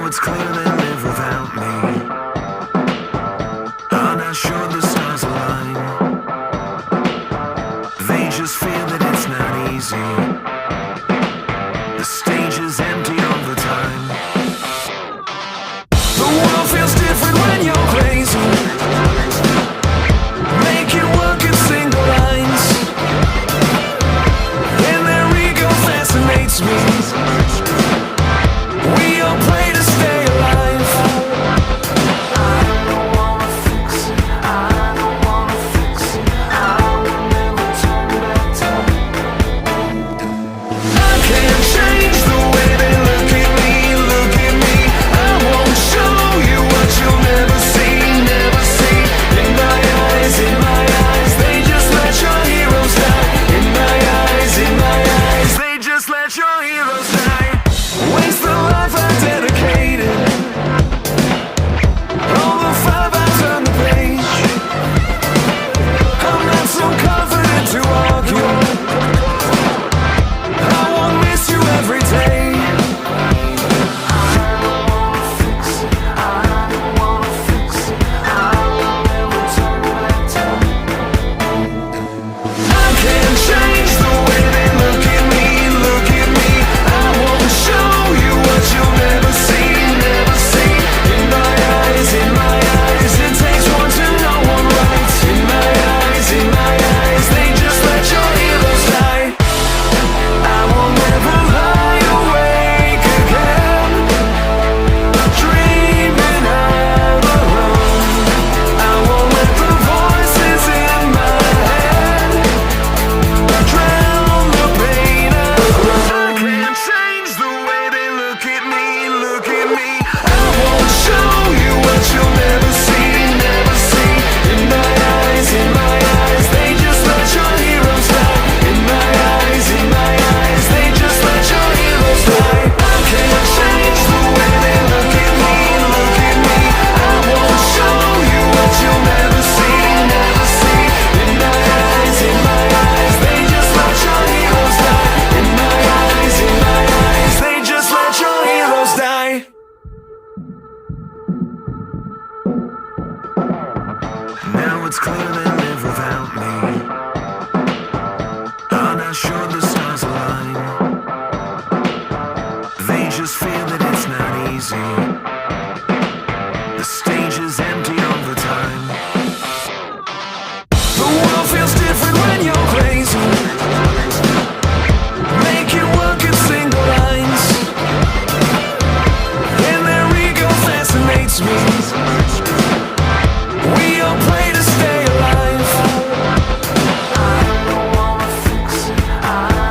it's clear they live without me. I'm not sure the stars align. They just feel that it's not easy. The stage is empty all the time. The world feels different when you're crazy. Make it work in single lines. And their ego fascinates me. We all play to stay alive. I don't wanna fix it, I don't wanna fix it. I will never turn back time. I can't change the way they look at me, look at me. I won't show you what you'll never see, never see. In my eyes, they just let your heroes die. In my eyes, they just let your heroes die. Waste the life I dedicated. All the five I turn the page. I'm not so confident to argue. I won't miss you every day. I don't wanna fix it, I don't wanna fix it. I will never turn back time. I can't change the way they look at me, look at me. I won't show you what you'll never see, never see. In my eyes, it takes one to know one right. In my eyes, they just let your heroes die. I will never lie awake again, dreaming out alone. I won't let the voices in my head drown the pain alone. I can't change the way they look at me, look at me. I won't show you what you'll never see, never see. In my eyes, they just let your heroes die. In my eyes, they just let your heroes die. I can't change the way they look at me, look at me. I won't show you what you'll never see, never see. In my eyes, they just let your heroes die. In my eyes, they just let your heroes die. Now it's clear they live without me. I'm not sure the stars align. They just feel that it's not easy. The stage is empty all the time. The world feels different when you're crazy. Make it work in single lines. And their ego fascinates me. We all play to stay alive. I don't wanna fix it, I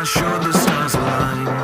should the stars align?